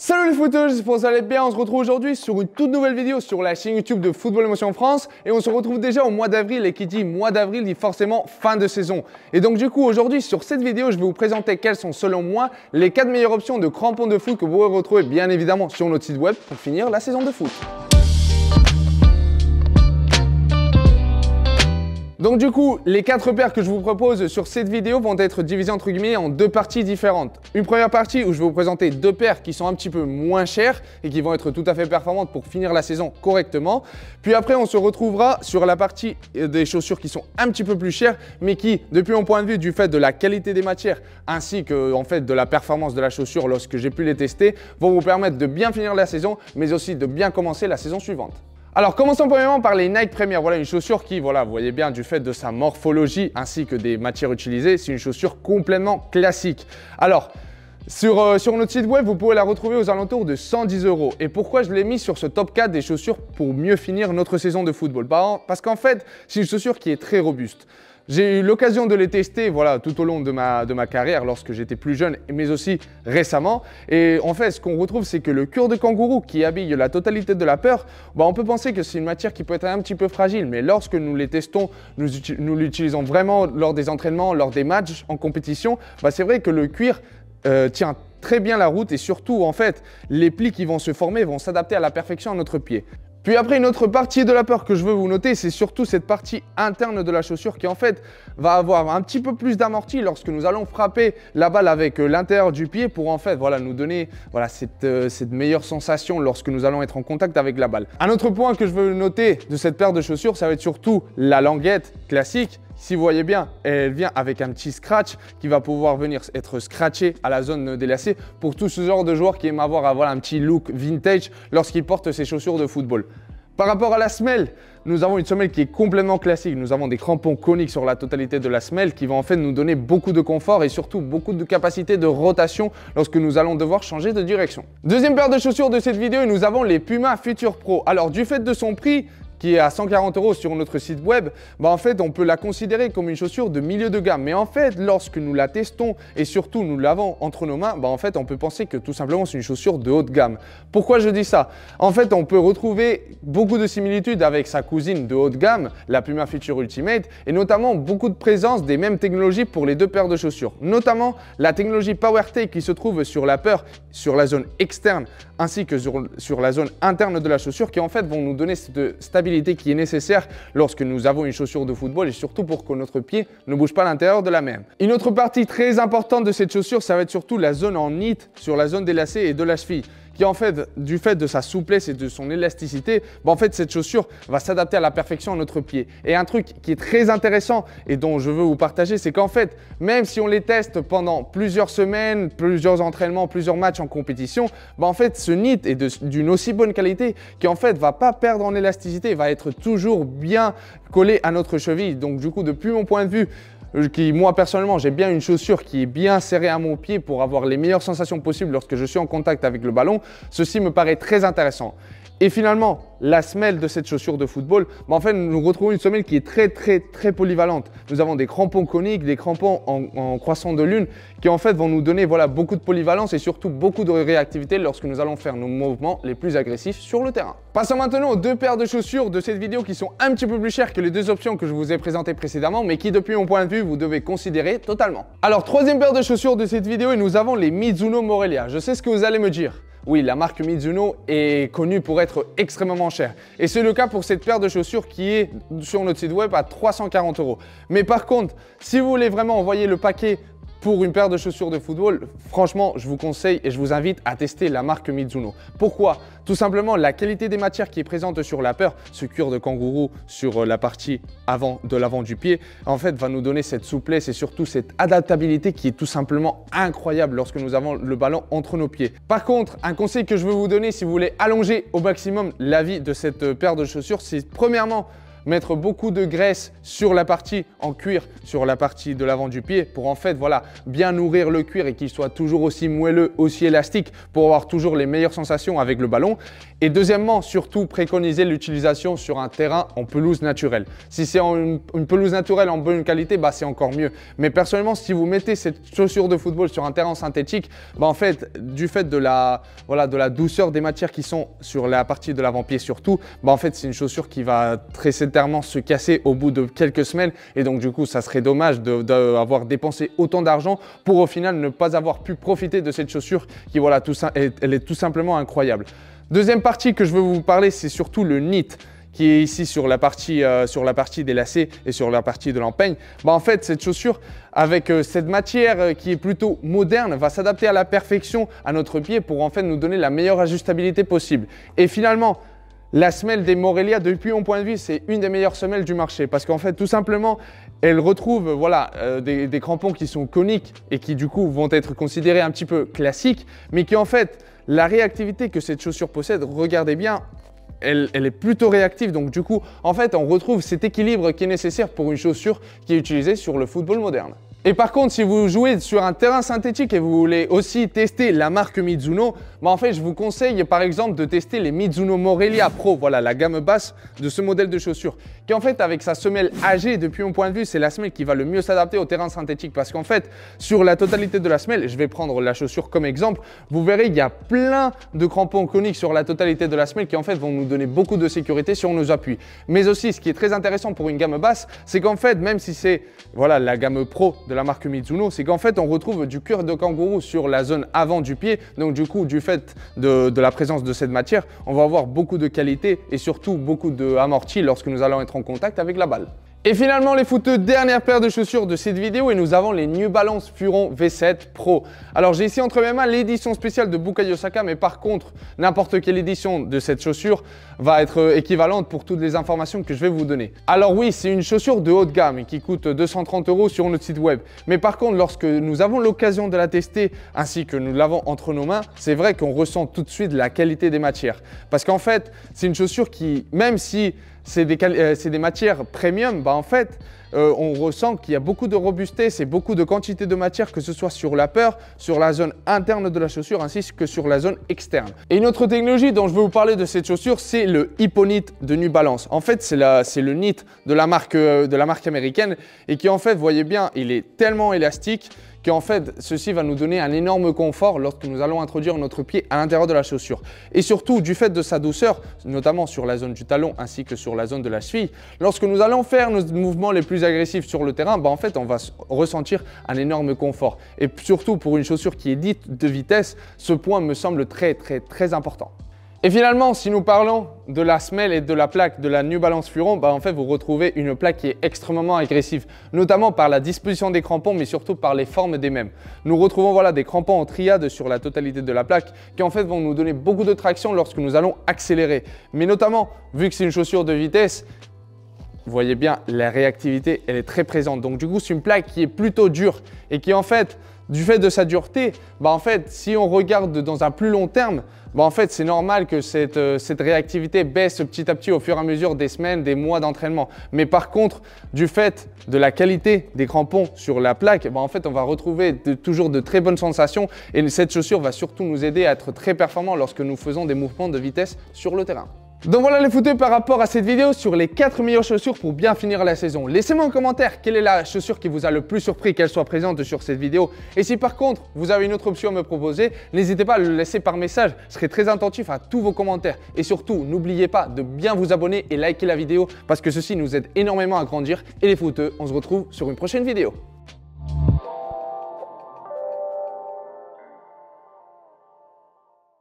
Salut les footeux, j'espère que vous allez bien. On se retrouve aujourd'hui sur une toute nouvelle vidéo sur la chaîne YouTube de Football Emotion France. Et on se retrouve déjà au mois d'avril. Et qui dit mois d'avril dit forcément fin de saison. Et donc du coup aujourd'hui sur cette vidéo, je vais vous présenter quelles sont selon moi les 4 meilleures options de crampons de foot que vous pourrez retrouver bien évidemment sur notre site web pour finir la saison de foot. Donc du coup, les 4 paires que je vous propose sur cette vidéo vont être divisées entre guillemets en 2 parties différentes. Une première partie où je vais vous présenter 2 paires qui sont un petit peu moins chères et qui vont être tout à fait performantes pour finir la saison correctement. Puis après, on se retrouvera sur la partie des chaussures qui sont un petit peu plus chères, mais qui, depuis mon point de vue du fait de la qualité des matières ainsi que en fait de la performance de la chaussure lorsque j'ai pu les tester, vont vous permettre de bien finir la saison, mais aussi de bien commencer la saison suivante. Alors commençons premièrement par les Nike Premier. Voilà une chaussure qui, voilà, vous voyez bien du fait de sa morphologie ainsi que des matières utilisées, c'est une chaussure complètement classique. Alors sur notre site web, vous pouvez la retrouver aux alentours de 110 €. Et pourquoi je l'ai mis sur ce top 4 des chaussures pour mieux finir notre saison de football? Parce qu'en fait, c'est une chaussure qui est très robuste. J'ai eu l'occasion de les tester voilà, tout au long de ma carrière lorsque j'étais plus jeune, mais aussi récemment. Et en fait, ce qu'on retrouve, c'est que le cuir de kangourou qui habille la totalité de la paire, on peut penser que c'est une matière qui peut être un petit peu fragile. Mais lorsque nous les testons, nous l'utilisons vraiment lors des entraînements, lors des matchs en compétition, c'est vrai que le cuir tient très bien la route et surtout, en fait, les plis qui vont se former vont s'adapter à la perfection à notre pied. Puis après, une autre partie de la paire que je veux vous noter, c'est surtout cette partie interne de la chaussure qui en fait va avoir un petit peu plus d'amorti lorsque nous allons frapper la balle avec l'intérieur du pied pour en fait nous donner cette meilleure sensation lorsque nous allons être en contact avec la balle. Un autre point que je veux noter de cette paire de chaussures, ça va être surtout la languette classique. Si vous voyez bien, elle vient avec un petit scratch qui va pouvoir venir être scratché à la zone des lacets pour tout ce genre de joueurs qui aiment avoir un petit look vintage lorsqu'ils portent ces chaussures de football. Par rapport à la semelle, nous avons une semelle qui est complètement classique. Nous avons des crampons coniques sur la totalité de la semelle qui vont en fait nous donner beaucoup de confort et surtout beaucoup de capacité de rotation lorsque nous allons devoir changer de direction. Deuxième paire de chaussures de cette vidéo, nous avons les Puma Future Pro. Alors du fait de son prix, qui est à 140 € sur notre site web, en fait, on peut la considérer comme une chaussure de milieu de gamme. Mais en fait, lorsque nous la testons et surtout nous l'avons entre nos mains, en fait, on peut penser que tout simplement c'est une chaussure de haute gamme. Pourquoi je dis ça? En fait, on peut retrouver beaucoup de similitudes avec sa cousine de haute gamme, la Puma Future Ultimate, et notamment beaucoup de présence des mêmes technologies pour les 2 paires de chaussures. Notamment la technologie PowerTake qui se trouve sur la paire, sur la zone externe, ainsi que sur la zone interne de la chaussure, qui en fait vont nous donner cette stabilité qui est nécessaire lorsque nous avons une chaussure de football et surtout pour que notre pied ne bouge pas à l'intérieur de la même. Une autre partie très importante de cette chaussure, ça va être surtout la zone en knit sur la zone des lacets et de la cheville, qui en fait, du fait de sa souplesse et de son élasticité, en fait cette chaussure va s'adapter à la perfection à notre pied. Et un truc qui est très intéressant et dont je veux vous partager, c'est qu'en fait, même si on les teste pendant plusieurs semaines, plusieurs entraînements, plusieurs matchs en compétition, en fait ce knit est d'une aussi bonne qualité qui en fait va pas perdre en élasticité, va être toujours bien collé à notre cheville. Donc du coup, depuis mon point de vue, moi personnellement j'ai bien une chaussure qui est bien serrée à mon pied pour avoir les meilleures sensations possibles lorsque je suis en contact avec le ballon, ceci me paraît très intéressant. Et finalement, la semelle de cette chaussure de football, en fait, nous retrouvons une semelle qui est très polyvalente. Nous avons des crampons coniques, des crampons en croissant de lune qui en fait vont nous donner beaucoup de polyvalence et surtout beaucoup de réactivité lorsque nous allons faire nos mouvements les plus agressifs sur le terrain. Passons maintenant aux 2 paires de chaussures de cette vidéo qui sont un petit peu plus chères que les 2 options que je vous ai présentées précédemment, mais qui depuis mon point de vue, vous devez considérer totalement. Alors, 3e paire de chaussures de cette vidéo et nous avons les Mizuno Morelia. Je sais ce que vous allez me dire. Oui, la marque Mizuno est connue pour être extrêmement chère. Et c'est le cas pour cette paire de chaussures qui est sur notre site web à 340 €. Mais par contre, si vous voulez vraiment envoyer le paquet pour une paire de chaussures de football, franchement, je vous conseille et je vous invite à tester la marque Mizuno. Pourquoi? Tout simplement, la qualité des matières qui est présente sur la paire, ce cuir de kangourou sur la partie de l'avant du pied, en fait, va nous donner cette souplesse et surtout cette adaptabilité qui est tout simplement incroyable lorsque nous avons le ballon entre nos pieds. Par contre, un conseil que je veux vous donner si vous voulez allonger au maximum la vie de cette paire de chaussures, c'est premièrement mettre beaucoup de graisse sur la partie en cuir, sur la partie de l'avant du pied pour en fait voilà, bien nourrir le cuir et qu'il soit toujours aussi moelleux, aussi élastique pour avoir toujours les meilleures sensations avec le ballon. Et deuxièmement, surtout préconiser l'utilisation sur un terrain en pelouse naturelle. Si c'est une pelouse naturelle en bonne qualité, bah, c'est encore mieux. Mais personnellement, si vous mettez cette chaussure de football sur un terrain synthétique, bah, en fait, du fait de la douceur des matières qui sont sur la partie de l'avant-pied surtout, bah, en fait, c'est une chaussure qui va très certainement se casser au bout de quelques semaines. Et donc, du coup, ça serait dommage d'avoir dépensé autant d'argent pour au final ne pas avoir pu profiter de cette chaussure qui, voilà, elle est tout simplement incroyable. Deuxième partie que je veux vous parler, c'est surtout le knit qui est ici sur la partie des lacets et sur la partie de l'empeigne. Bah, en fait, cette chaussure, avec cette matière qui est plutôt moderne, va s'adapter à la perfection à notre pied pour en fait nous donner la meilleure ajustabilité possible. Et finalement, la semelle des Morelia, depuis mon point de vue, c'est une des meilleures semelles du marché parce qu'en fait, tout simplement, elle retrouve voilà, des crampons qui sont coniques et qui du coup vont être considérés un petit peu classiques, mais qui en fait, la réactivité que cette chaussure possède, regardez bien, elle est plutôt réactive. Donc du coup, en fait, on retrouve cet équilibre qui est nécessaire pour une chaussure qui est utilisée sur le football moderne. Et par contre, si vous jouez sur un terrain synthétique et vous voulez aussi tester la marque Mizuno, bah en fait, je vous conseille par exemple de tester les Mizuno Morelia Pro, voilà la gamme basse de ce modèle de chaussure, qui en fait avec sa semelle AG, depuis mon point de vue, c'est la semelle qui va le mieux s'adapter au terrain synthétique parce qu'en fait, sur la totalité de la semelle, je vais prendre la chaussure comme exemple, vous verrez il y a plein de crampons coniques sur la totalité de la semelle qui en fait vont nous donner beaucoup de sécurité sur nos appuis. Mais aussi, ce qui est très intéressant pour une gamme basse, c'est qu'en fait, même si c'est voilà la gamme Pro de la marque Mizuno, c'est qu'en fait on retrouve du cuir de kangourou sur la zone avant du pied. Donc du coup, du fait de la présence de cette matière, on va avoir beaucoup de qualité et surtout beaucoup d'amorti lorsque nous allons être en contact avec la balle. Et finalement les footeux, dernière paire de chaussures de cette vidéo et nous avons les New Balance Furon V7 Pro. Alors j'ai ici entre mes mains l'édition spéciale de Bukayo Saka, mais par contre n'importe quelle édition de cette chaussure va être équivalente pour toutes les informations que je vais vous donner. Alors oui, c'est une chaussure de haut de gamme qui coûte 230 € sur notre site web. Mais par contre, lorsque nous avons l'occasion de la tester ainsi que nous l'avons entre nos mains, c'est vrai qu'on ressent tout de suite la qualité des matières. Parce qu'en fait, c'est une chaussure qui, même si c'est des matières premium, bah en fait, on ressent qu'il y a beaucoup de robustesse et beaucoup de quantité de matière, que ce soit sur l'upper, sur la zone interne de la chaussure, ainsi que sur la zone externe. Et une autre technologie dont je veux vous parler de cette chaussure, c'est le Hypoknit de New Balance. En fait, c'est le knit de la marque américaine et qui en fait, vous voyez bien, il est tellement élastique qu'en fait, ceci va nous donner un énorme confort lorsque nous allons introduire notre pied à l'intérieur de la chaussure. Et surtout, du fait de sa douceur, notamment sur la zone du talon ainsi que sur la zone de la cheville, lorsque nous allons faire nos mouvements les plus agressifs sur le terrain, bah en fait, on va ressentir un énorme confort. Et surtout, pour une chaussure qui est dite de vitesse, ce point me semble très important. Et finalement, si nous parlons de la semelle et de la plaque de la New Balance Furon, bah en fait, vous retrouvez une plaque qui est extrêmement agressive, notamment par la disposition des crampons, mais surtout par les formes des mêmes. Nous retrouvons voilà, des crampons en triade sur la totalité de la plaque qui en fait vont nous donner beaucoup de traction lorsque nous allons accélérer. Mais notamment, vu que c'est une chaussure de vitesse, vous voyez bien, la réactivité, elle est très présente. Donc du coup, c'est une plaque qui est plutôt dure et qui en fait, du fait de sa dureté, bah en fait, si on regarde dans un plus long terme, bah en fait, c'est normal que cette réactivité baisse petit à petit au fur et à mesure des semaines, des mois d'entraînement. Mais par contre, du fait de la qualité des crampons sur la plaque, bah en fait, on va retrouver toujours de très bonnes sensations et cette chaussure va surtout nous aider à être très performants lorsque nous faisons des mouvements de vitesse sur le terrain. Donc voilà les footeux par rapport à cette vidéo sur les 4 meilleures chaussures pour bien finir la saison. Laissez-moi en commentaire quelle est la chaussure qui vous a le plus surpris qu'elle soit présente sur cette vidéo. Et si par contre vous avez une autre option à me proposer, n'hésitez pas à le laisser par message. Je serai très attentif à tous vos commentaires. Et surtout, n'oubliez pas de bien vous abonner et liker la vidéo parce que ceci nous aide énormément à grandir. Et les footeux, on se retrouve sur une prochaine vidéo.